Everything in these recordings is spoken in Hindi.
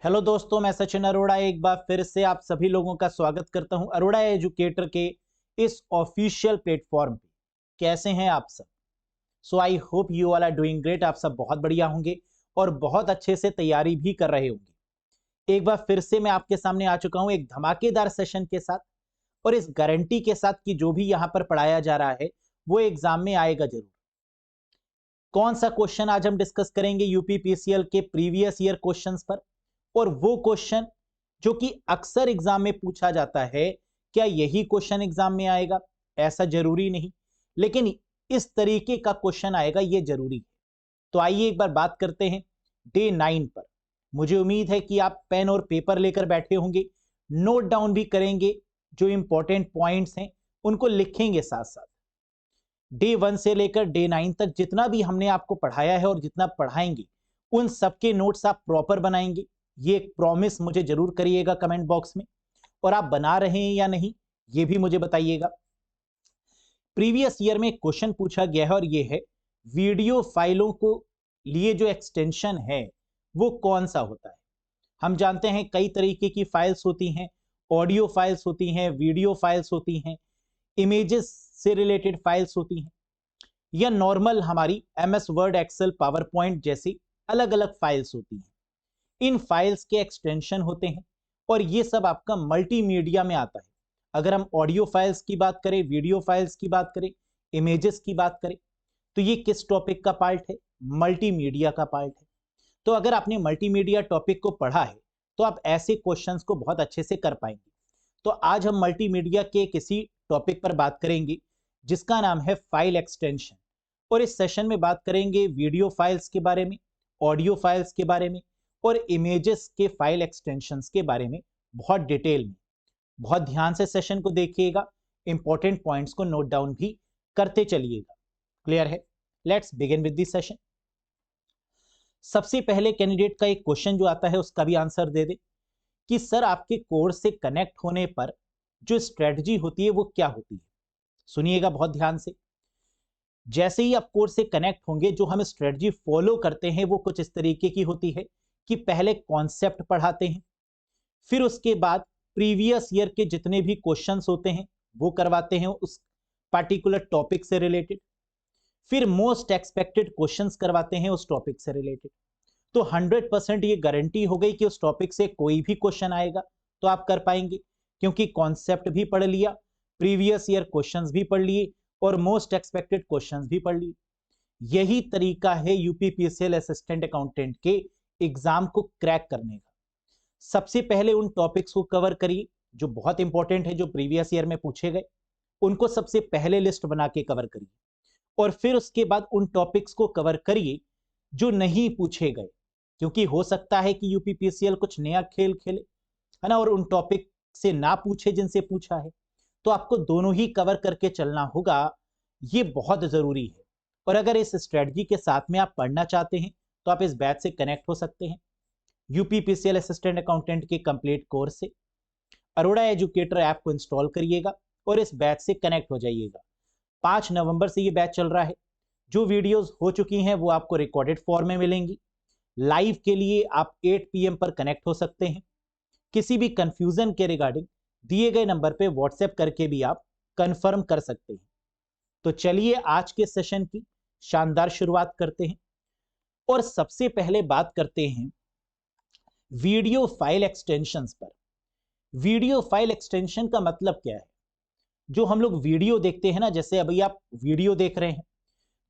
हेलो दोस्तों, मैं सचिन अरोड़ा एक बार फिर से आप सभी लोगों का स्वागत करता हूं अरोड़ा एजुकेटर के इस ऑफिशियल प्लेटफॉर्म पे। कैसे हैं आप सब? So I hope you all are doing great. आप सब बहुत बढ़िया होंगे और बहुत अच्छे से तैयारी भी कर रहे होंगे। एक बार फिर से मैं आपके सामने आ चुका हूं एक धमाकेदार सेशन के साथ और इस गारंटी के साथ कि जो भी यहां पर पढ़ाया जा रहा है वो एग्जाम में आएगा जरूर। कौन सा क्वेश्चन आज हम डिस्कस करेंगे? यूपीपीसीएल के प्रीवियस ईयर क्वेश्चंस पर, और वो क्वेश्चन जो कि अक्सर एग्जाम में पूछा जाता है। क्या यही क्वेश्चन एग्जाम में आएगा? ऐसा जरूरी नहीं, लेकिन इस तरीके का क्वेश्चन आएगा ये जरूरी है। तो आइए एक बार बात करते हैं डे 9 पर। मुझे उम्मीद है कि आप पेन और पेपर लेकर बैठे होंगे, नोट डाउन भी करेंगे, जो इंपॉर्टेंट पॉइंट्स हैं उनको लिखेंगे साथ साथ। डे 1 से लेकर डे 9 तक जितना भी हमने आपको पढ़ाया है और जितना पढ़ाएंगे उन सबके नोट्स आप प्रॉपर बनाएंगे। ये एक प्रॉमिस मुझे जरूर करिएगा कमेंट बॉक्स में, और आप बना रहे हैं या नहीं ये भी मुझे बताइएगा। प्रीवियस ईयर में क्वेश्चन पूछा गया है और ये है, वीडियो फाइलों को लिए जो एक्सटेंशन है वो कौन सा होता है? हम जानते हैं कई तरीके की फाइल्स होती हैं, ऑडियो फाइल्स होती हैं, वीडियो फाइल्स होती हैं, इमेजेस से रिलेटेड फाइल्स होती हैं, या नॉर्मल हमारी MS Word, Excel, PowerPoint जैसी अलग अलग फाइल्स होती हैं। इन फाइल्स के एक्सटेंशन होते हैं और ये सब आपका मल्टीमीडिया में आता है। अगर हम ऑडियो फाइल्स की बात करें, वीडियो फाइल्स की बात करें, इमेजेस की बात करें, तो ये किस टॉपिक का पार्ट है? मल्टीमीडिया का पार्ट है। तो अगर आपने मल्टीमीडिया टॉपिक को पढ़ा है तो आप ऐसे क्वेश्चंस को बहुत अच्छे से कर पाएंगे। तो आज हम मल्टीमीडिया के किसी टॉपिक पर बात करेंगे जिसका नाम है फाइल एक्सटेंशन, और इस सेशन में बात करेंगे वीडियो फाइल्स के बारे में, ऑडियो फाइल्स के बारे में और इमेजेस के फाइल एक्सटेंशंस के बारे में बहुत डिटेल में। बहुत ध्यान से सेशन को देखिएगा, इंपॉर्टेंट पॉइंट्स को नोट डाउन भी करते चलिएगा। क्लियर है? Let's begin with this session. सबसे पहले कैंडिडेट का एक क्वेश्चन जो आता है उसका भी आंसर दे दे कि सर आपके कोर्स से कनेक्ट होने पर जो स्ट्रेटजी होती है वो क्या होती है। सुनिएगा बहुत ध्यान से। जैसे ही आप कोर्स से कनेक्ट होंगे जो हम स्ट्रेटजी फॉलो करते हैं वो कुछ इस तरीके की होती है कि पहले कॉन्सेप्ट पढ़ाते हैं, फिर उसके बाद प्रीवियस ईयर के जितने भी क्वेश्चंस होते हैं वो करवाते हैं उस पार्टिकुलर टॉपिक से रिलेटेड, फिर मोस्ट एक्सपेक्टेड क्वेश्चंस करवाते हैं उस टॉपिक से रिलेटेड। तो 100% ये गारंटी हो गई कि उस टॉपिक से कोई भी क्वेश्चन आएगा तो आप कर पाएंगे, क्योंकि कॉन्सेप्ट भी पढ़ लिया, प्रीवियस ईयर क्वेश्चंस भी पढ़ लिए और मोस्ट एक्सपेक्टेड क्वेश्चंस भी पढ़ लिए। यही तरीका है यूपीपीसीएल असिस्टेंट अकाउंटेंट के एग्जाम को क्रैक करने का। सबसे पहले उन टॉपिक्स को कवर करिए जो बहुत इंपॉर्टेंट है, जो प्रीवियस ईयर में पूछे गए, उनको सबसे पहले लिस्ट बना के कवर करिए, और फिर उसके बाद उन टॉपिक्स को कवर करिए जो नहीं पूछे गए, क्योंकि हो सकता है कि यूपीपीसीएल कुछ नया खेल खेले, है ना, और उन टॉपिक से ना पूछे जिनसे पूछा है। तो आपको दोनों ही कवर करके चलना होगा, ये बहुत जरूरी है। और अगर इस स्ट्रेटजी के साथ में आप पढ़ना चाहते हैं तो आप इस बैच से कनेक्ट हो सकते हैं यूपीपीसीएल असिस्टेंट अकाउंटेंट के कंप्लीट कोर्स से। अरोड़ा एजुकेटर ऐप को इंस्टॉल करिएगा और इस बैच से कनेक्ट हो जाइएगा। 5 नवंबर से ये बैच चल रहा है। जो वीडियोस हो चुकी हैं वो आपको रिकॉर्डेड फॉर्म में मिलेंगी। लाइव के लिए आप 8 PM पर कनेक्ट हो सकते हैं। किसी भी कंफ्यूजन के रिगार्डिंग दिए गए नंबर पे व्हाट्सएप करके भी आप कंफर्म कर सकते हैं। तो चलिए आज के सेशन की शानदार शुरुआत करते हैं, और सबसे पहले बात करते हैं वीडियो फाइल एक्सटेंशंस पर। वीडियो फाइल एक्सटेंशन का मतलब क्या है? जो हम लोग वीडियो देखते हैं ना, जैसे अभी आप वीडियो देख रहे हैं,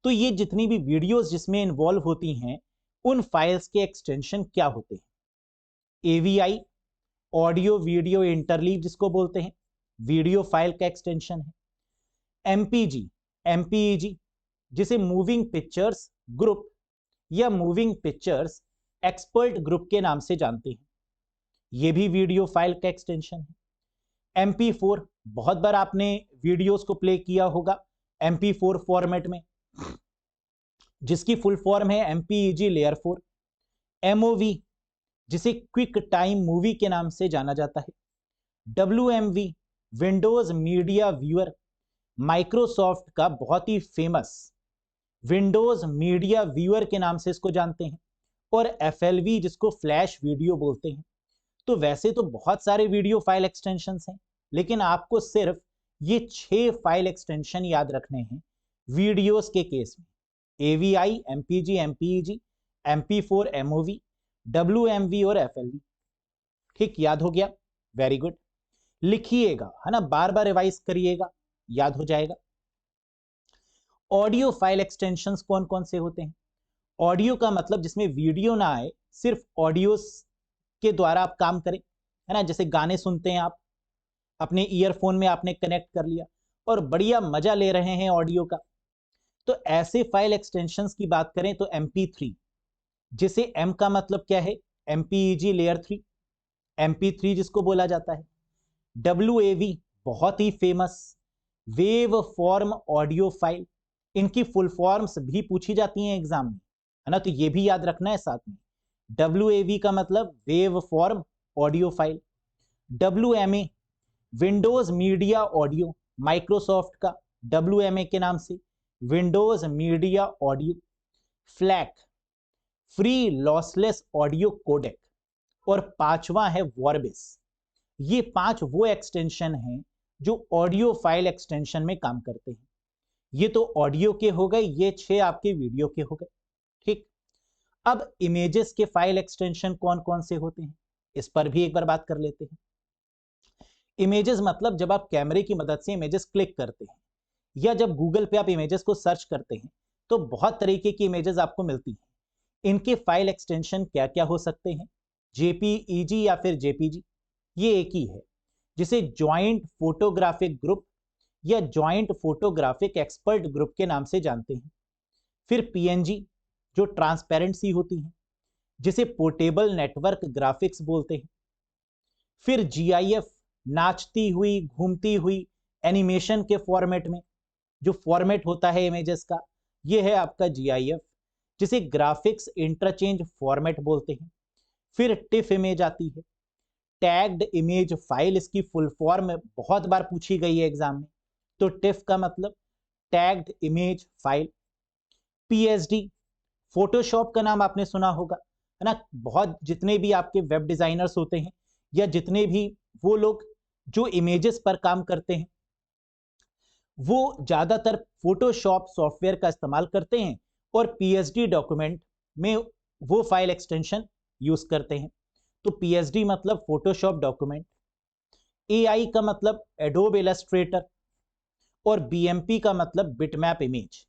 तो ये जितनी भी वीडियोस जिसमें इन्वॉल्व होती हैं उन फाइल्स के एक्सटेंशन क्या होते हैं? एवीआई, ऑडियो वीडियो इंटरलीव जिसको बोलते हैं, वीडियो फाइल का एक्सटेंशन है। एमपीजी, एमपीईजी जिसे मूविंग पिक्चर्स ग्रुप या मूविंग पिक्चर्स एक्सपर्ट ग्रुप के नाम से जानते हैं, ये भी वीडियो फाइल का एक्सटेंशन है। MP4, बहुत बार आपने वीडियोस को प्ले किया होगा MP4 फॉर्मेट में, जिसकी फुल फॉर्म है MPEG लेयर 4। MOV जिसे क्विक टाइम मूवी के नाम से जाना जाता है। WMV Windows media viewer, Microsoft का बहुत ही फेमस विंडोज मीडिया व्यूअर के नाम से इसको जानते हैं। और FLV जिसको फ्लैश वीडियो बोलते हैं। तो वैसे तो बहुत सारे वीडियो फाइल एक्सटेंशंस हैं, लेकिन आपको सिर्फ ये 6 फाइल एक्सटेंशन याद रखने हैं वीडियोस के केस में। AVI, MPG, MPEG, MP4, MOV, WMV और FLV। ठीक, याद हो गया? Very good. लिखिएगा, है ना, बार बार रिवाइज करिएगा, याद हो जाएगा। ऑडियो फाइल एक्सटेंशंस कौन कौन से होते हैं? ऑडियो का मतलब जिसमें वीडियो ना आए, सिर्फ ऑडियो के द्वारा आप काम करें, है ना, जैसे गाने सुनते हैं आप, अपने ईयरफोन में आपने कनेक्ट कर लिया और बढ़िया मजा ले रहे हैं ऑडियो का। तो ऐसे फाइल एक्सटेंशंस की बात करें तो MP3, जिसे M का मतलब क्या है? MPEG लेयर 3, MP3 जिसको बोला जाता है। WAV बहुत ही famous, wave form audio file, इनकी फुल फॉर्म्स भी पूछी जाती हैं एग्जाम में, है ना, तो ये भी याद रखना है साथ में। WAV का मतलब wave form audio file. WMA Windows media audio, Microsoft का WMA के नाम से Windows media audio. FLAC free lossless audio codec. और पांचवा है वॉर्बिस। ये 5 वो एक्सटेंशन हैं जो ऑडियो फाइल एक्सटेंशन में काम करते हैं। ये तो ऑडियो के हो गए, ये 6 आपके वीडियो के हो गए। ठीक, अब इमेजेस के फाइल एक्सटेंशन कौन कौन से होते हैं, इस पर भी एक बार बात कर लेते हैं। इमेजेस मतलब जब आप कैमरे की मदद से इमेजेस क्लिक करते हैं या जब गूगल पे आप इमेजेस को सर्च करते हैं तो बहुत तरीके की इमेजेस आपको मिलती हैं। इनके फाइल एक्सटेंशन क्या क्या हो सकते हैं? JPEG या फिर JPG, ये एक ही है, जिसे ज्वाइंट फोटोग्राफिक ग्रुप या ज्वाइंट फोटोग्राफिक एक्सपर्ट ग्रुप के नाम से जानते हैं। फिर PNG जो ट्रांसपेरेंसी होती है, जिसे पोर्टेबल नेटवर्क ग्राफिक्स बोलते हैं। फिर GIF नाचती हुई घूमती हुई एनिमेशन के फॉर्मेट में, जो फॉर्मेट होता है इमेजेस का, ये है आपका GIF, जिसे ग्राफिक्स इंटरचेंज फॉर्मेट बोलते हैं। फिर TIFF इमेज आती है, टैग्ड इमेज फाइल, इसकी फुल फॉर्म बहुत बार पूछी गई है एग्जाम में, तो TIFF का मतलब tagged image file. PSD Photoshop का नाम आपने सुना होगा, है ना, बहुत जितने भी आपके वेब डिजाइनर्स होते हैं या जितने भी वो लोग जो इमेजेस पर काम करते हैं, वो ज्यादातर फोटोशॉप सॉफ्टवेयर का इस्तेमाल करते हैं और PSD डॉक्यूमेंट में वो फाइल एक्सटेंशन यूज करते हैं। तो PSD मतलब फोटोशॉप डॉक्यूमेंट, AI का मतलब एडोब इलस्ट्रेटर और BMP का मतलब बिटमैप इमेज।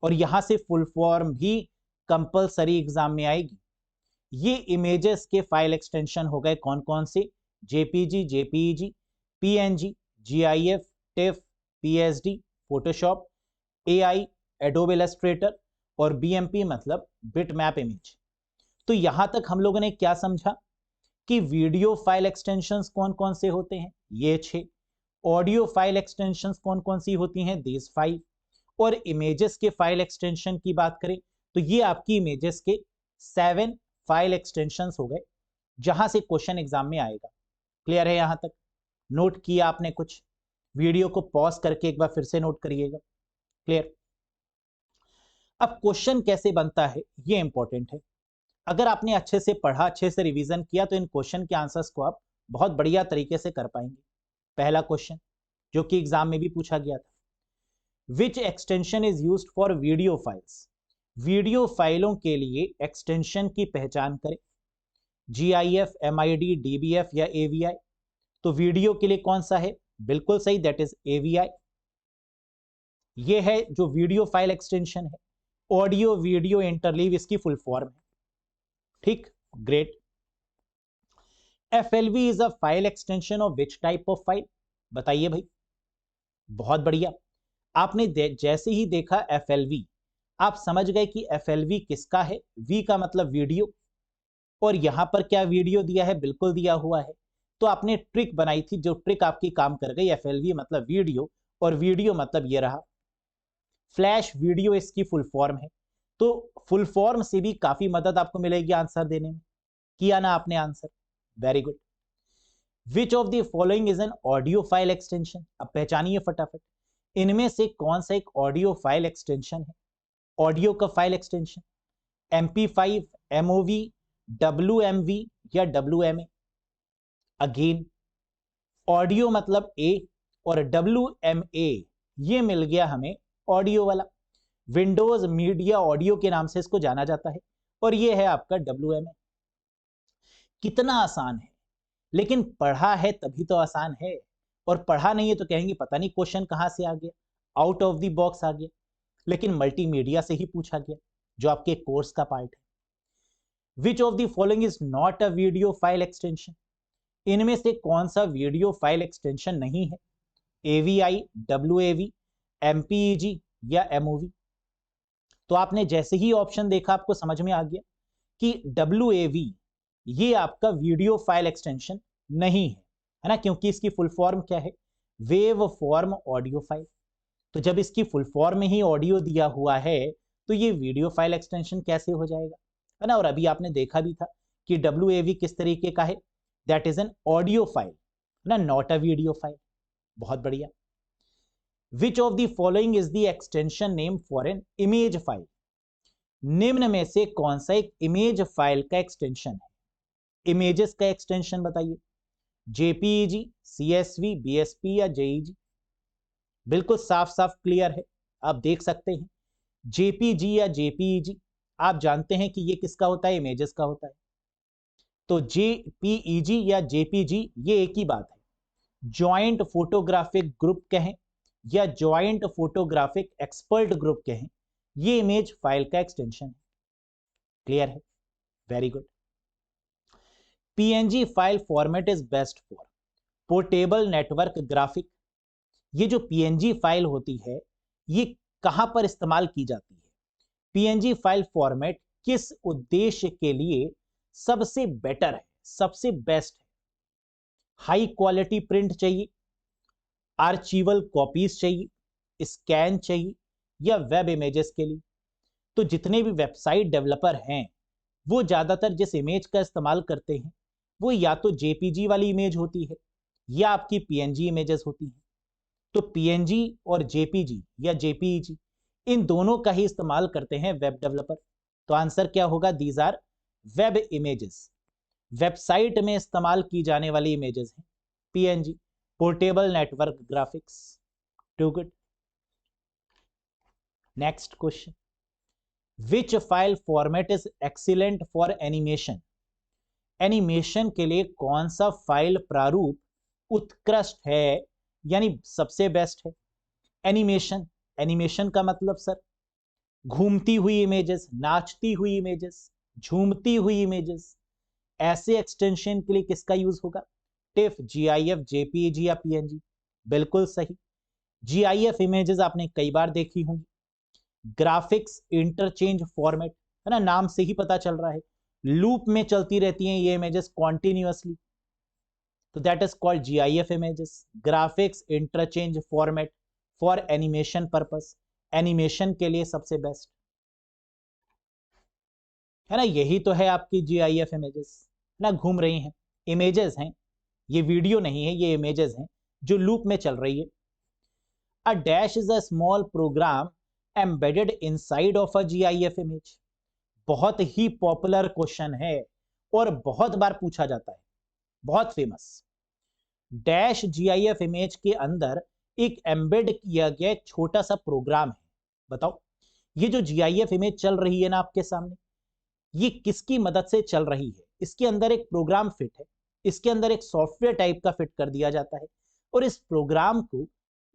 और यहां से फुल फॉर्म भी कंपलसरी एग्जाम में आएगी। ये इमेजेस के फाइल एक्सटेंशन हो गए कौन कौन से? JPG, JPEG, PNG, GIF, TIFF, PSD, Photoshop, AI, adobe Illustrator और BMP मतलब बिटमैप इमेज। तो यहां तक हम लोगों ने क्या समझा कि वीडियो फाइल एक्सटेंशंस कौन कौन से होते हैं? ये 6। ऑडियो फाइल एक्सटेंशंस कौन कौन सी होती हैं? दीज 5। और इमेजेस के फाइल एक्सटेंशन की बात करें तो ये आपकी इमेजेस के 7 फाइल एक्सटेंशंस हो गए, जहां से क्वेश्चन एग्जाम में आएगा। क्लियर है? यहां तक नोट किया आपने कुछ? वीडियो को पॉज करके एक बार फिर से नोट करिएगा। क्लियर? अब क्वेश्चन कैसे बनता है ये इंपॉर्टेंट है। अगर आपने अच्छे से पढ़ा, अच्छे से रिवीजन किया, तो इन क्वेश्चन के आंसर्स को आप बहुत बढ़िया तरीके से कर पाएंगे। पहला क्वेश्चन जो कि एग्जाम में भी पूछा गया था, which extension is used for video files? Video फाइलों के लिए एक्सटेंशन की पहचान करें। GIF, MID, DBF या AVI? तो वीडियो के लिए कौन सा है? बिल्कुल सही, दैट इज AVI। ये है जो वीडियो फाइल एक्सटेंशन है। ऑडियो वीडियो इंटरलीव इसकी फुल फॉर्म है। ठीक, great. FLV is a file extension of which type of file? बताइए भाई। बहुत बढ़िया। आपने जैसे ही देखा FLV, आप समझ गए कि FLV किसका है। V का मतलब वीडियो, और यहां पर क्या वीडियो दिया है? बिल्कुल दिया हुआ है। तो आपने ट्रिक बनाई थी, जो ट्रिक आपकी काम कर गई। FLV मतलब वीडियो, और वीडियो मतलब ये रहा फ्लैश वीडियो, इसकी फुल फॉर्म है। तो फुल फॉर्म से भी काफी मदद आपको मिलेगी आंसर देने में। किया ना आपने answer? Very good. Which of the following is an audio file extension? अब पहचानिए फटाफट, इनमें से कौन सा एक ऑडियो फाइल एक्सटेंशन है? ऑडियो का file extension MP5, MOV, WMV या WMA? अगेन ऑडियो मतलब A और WMA ये मिल गया हमें ऑडियो वाला। विंडोज मीडिया ऑडियो के नाम से इसको जाना जाता है और ये है आपका WMA। कितना आसान है, लेकिन पढ़ा है तभी तो आसान है, और पढ़ा नहीं है तो कहेंगे पता नहीं क्वेश्चन कहां से आ गया, आउट ऑफ द बॉक्स आ गया। लेकिन मल्टीमीडिया से ही पूछा गया जो आपके कोर्स का पार्ट है। Which of the following is not a video file extension? इनमें से कौन सा वीडियो फाइल एक्सटेंशन नहीं है? AVI, WAV, MPEG या MOV? तो आपने जैसे ही ऑप्शन देखा आपको समझ में आ गया कि WAV ये आपका वीडियो फाइल एक्सटेंशन नहीं है ना, क्योंकि इसकी फुल फॉर्म क्या है? Wave form audio file. तो जब इसकी फुल फॉर्म में ही ऑडियो दिया हुआ है तो ये वीडियो फाइल एक्सटेंशन कैसे हो जाएगा, है ना। और अभी आपने देखा भी था कि WAV किस तरीके का है, that is an audio file, है ना, नॉट अ वीडियो फाइल। बहुत बढ़िया। Which of the following is the extension name for an image file? निम्न में से कौन सा एक इमेज फाइल का एक्सटेंशन है? इमेजेस का एक्सटेंशन बताइए। JPEG, CSV, BSP या JEG? बिल्कुल साफ साफ क्लियर है, आप देख सकते हैं। JPG या JPEG आप जानते हैं कि ये किसका होता है? इमेजेस का होता है। तो JPEG या JPG ये एक ही बात है। जॉइंट फोटोग्राफिक ग्रुप कहें या जॉइंट फोटोग्राफिक एक्सपर्ट ग्रुप कहें, ये इमेज फाइल का एक्सटेंशन है। क्लियर है? Very good. PNG file format is best for portable network graphic. ये जो PNG फाइल होती है ये कहां पर इस्तेमाल की जाती है? PNG फाइल फॉर्मेट किस उद्देश्य के लिए सबसे बेटर है, सबसे बेस्ट है? हाई क्वालिटी प्रिंट चाहिए, आर्चीवल कॉपीज चाहिए, स्कैन चाहिए या वेब इमेजेस के लिए? तो जितने भी वेबसाइट डेवलपर हैं वो ज्यादातर जिस इमेज का इस्तेमाल करते हैं वो या तो JPG वाली इमेज होती है या आपकी PNG इमेजेस होती हैं। तो PNG और JPG या JPEG इन दोनों का ही इस्तेमाल करते हैं वेब डेवलपर। तो आंसर क्या होगा? These are web images. Website में इस्तेमाल की जाने वाली इमेजेस हैं PNG, portable network graphics. Too good. Next question, which file format is excellent for animation? Animation के लिए कौन सा फाइल प्रारूप उत्कृष्ट है, यानी सबसे बेस्ट है? एनिमेशन, एनिमेशन का मतलब सर घूमती हुई इमेजेस, नाचती हुई इमेजेस, झूमती हुई इमेजेस, ऐसे एक्सटेंशन के लिए किसका यूज होगा? टिफ, GIF, JPEG या PNG? बिल्कुल सही, GIF इमेजेस आपने कई बार देखी होंगी। ग्राफिक्स इंटरचेंज फॉर्मेट, है ना, नाम से ही पता चल रहा है लूप में चलती रहती हैं ये इमेजेस कॉन्टिन्यूअसली, तो that is called GIF images, graphics interchange format for animation purpose. Animation के लिए सबसे बेस्ट है ना, यही तो है आपकी GIF इमेजेस, ना घूम रही हैं, इमेजेस हैं, ये वीडियो नहीं है, ये इमेजेस हैं जो लूप में चल रही है। A dash is a small program embedded inside of a GIF image. बहुत ही पॉपुलर क्वेश्चन है और बहुत बार पूछा जाता है, बहुत फेमस। डैश GIF इमेज के अंदर एक एम्बेड किया गया एक छोटा सा प्रोग्राम है। बताओ, ये जो GIF इमेज चल रही है ना आपके सामने, ये किसकी मदद से चल रही है? इसके अंदर एक प्रोग्राम फिट है, इसके अंदर एक सॉफ्टवेयर टाइप का फिट कर दिया जाता है, और इस प्रोग्राम को,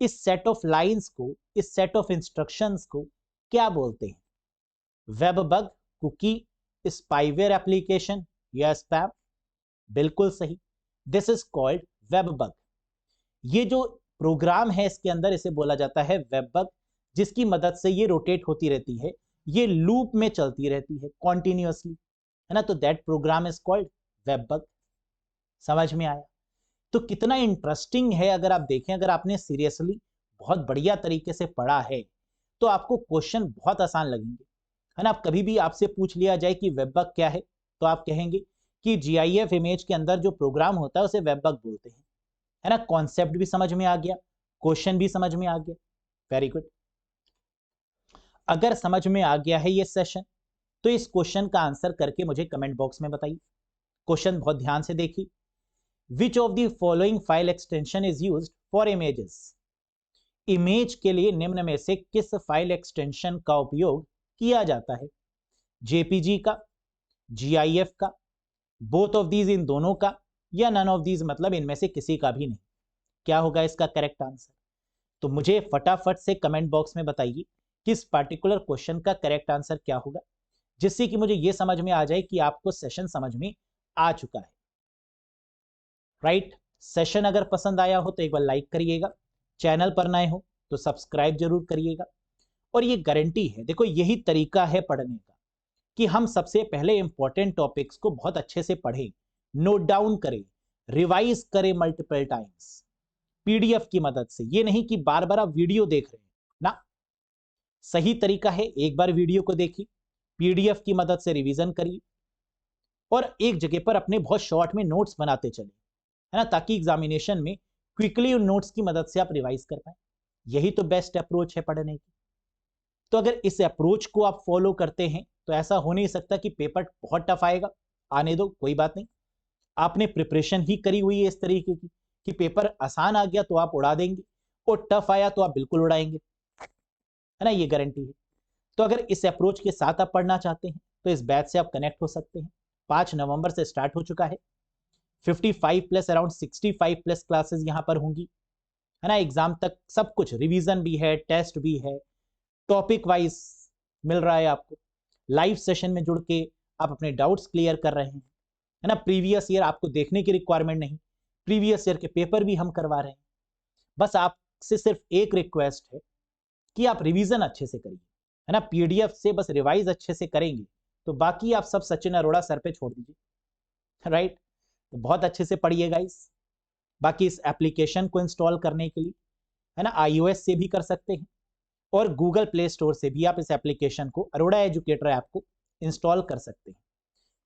इस सेट ऑफ लाइंस को, इस सेट ऑफ इंस्ट्रक्शंस को क्या बोलते हैं? Web bug, cookie, spyware application या स्पैम? बिल्कुल सही, this is called web bug. ये जो प्रोग्राम है इसके अंदर इसे बोला जाता है वेब बग, जिसकी मदद से ये रोटेट होती रहती है, ये लूप में चलती रहती है कॉन्टिन्यूअसली, है ना, तो that program is called web bug. समझ में आया? तो कितना इंटरेस्टिंग है, अगर आप देखें, अगर आपने सीरियसली बहुत बढ़िया तरीके से पढ़ा है तो आपको क्वेश्चन बहुत आसान लगेंगे, है ना। आप कभी भी आपसे पूछ लिया जाए कि वेब बग क्या है तो आप कहेंगे कि GIF इमेज के अंदर जो प्रोग्राम होता है उसे वेब बग बोलते हैं, है ना। कॉन्सेप्ट भी समझ में आ गया, क्वेश्चन भी समझ में आ गया। Very good. अगर समझ में आ गया है ये सेशन तो इस क्वेश्चन का आंसर करके मुझे कमेंट बॉक्स में बताइए। क्वेश्चन बहुत ध्यान से देखिए। Which of the following file extension is used for images? Image के लिए निम्न में से किस फाइल एक्सटेंशन का उपयोग किया जाता है? जेपीजी का, जीआईएफ का, बोथ ऑफ दीज इन दोनों का, या नन ऑफ दीज मतलब इनमें से किसी का भी नहीं? क्या होगा इसका करेक्ट आंसर? तो मुझे फटाफट से कमेंट बॉक्स में बताइए किस पार्टिकुलर क्वेश्चन का करेक्ट आंसर क्या होगा, जिससे कि मुझे यह समझ में आ जाए कि आपको सेशन समझ में आ चुका है। राइट? सेशन अगर पसंद आया हो तो एक बार लाइक करिएगा, चैनल पर नए हो तो सब्सक्राइब जरूर करिएगा। और ये गारंटी है, देखो यही तरीका है पढ़ने का कि हम सबसे पहले इंपॉर्टेंट टॉपिक्स को बहुत अच्छे से पढ़ें, नोट डाउन करें, रिवाइज करें मल्टीपल टाइम्स पीडीएफ की मदद से। ये नहीं कि बार बार आप वीडियो देख रहे हैं ना। सही तरीका है एक बार वीडियो को देखिए, पीडीएफ की मदद से रिवीजन करिए और एक जगह पर अपने बहुत शॉर्ट में नोट्स बनाते चले, है ना, ताकि एग्जामिनेशन में क्विकली उन नोट्स की मदद से आप रिवाइज कर पाए। यही तो बेस्ट अप्रोच है पढ़ने की। तो अगर इस अप्रोच को आप फॉलो करते हैं तो ऐसा हो नहीं सकता कि पेपर बहुत टफ आएगा, आने दो, कोई बात नहीं। आपने प्रिपरेशन ही करी हुई है इस तरीके की कि पेपर आसान आ गया तो आप उड़ा देंगे और टफ आया तो आप बिल्कुल उड़ाएंगे, है ना, ये गारंटी है। तो अगर इस अप्रोच के साथ आप पढ़ना चाहते हैं तो इस बैच से आप कनेक्ट हो सकते हैं। 5 नवंबर से स्टार्ट हो चुका है। 55 प्लस अराउंड 65 प्लस क्लासेस यहाँ पर होंगी, है ना। एग्जाम तक सब कुछ, रिवीजन भी है, टेस्ट भी है, टॉपिक वाइज मिल रहा है आपको। लाइव सेशन में जुड़ के आप अपने डाउट्स क्लियर कर रहे हैं, है ना। प्रीवियस ईयर आपको देखने की रिक्वायरमेंट नहीं, प्रीवियस ईयर के पेपर भी हम करवा रहे हैं। बस आपसे सिर्फ एक रिक्वेस्ट है कि आप रिवीजन अच्छे से करिए, है ना। पीडीएफ से बस रिवाइज अच्छे से करेंगे तो बाकी आप सब सचिन अरोड़ा सर पे छोड़ दीजिए। राइट? तो बहुत अच्छे से पढ़िए गाइस। बाकी इस एप्लीकेशन को इंस्टॉल करने के लिए, है ना, आईओएस से भी कर सकते हैं और गूगल प्ले स्टोर से भी आप इस एप्लीकेशन को, अरोड़ा एजुकेटर ऐप को इंस्टॉल कर सकते हैं।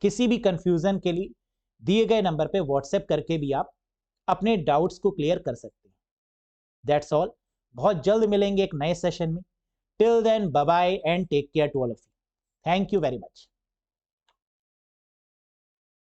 किसी भी कंफ्यूजन के लिए दिए गए नंबर पे व्हाट्सएप करके भी आप अपने डाउट्स को क्लियर कर सकते हैं। That's all. बहुत जल्द मिलेंगे एक नए सेशन में। Till then bye bye and take care to all of you. Thank you very much.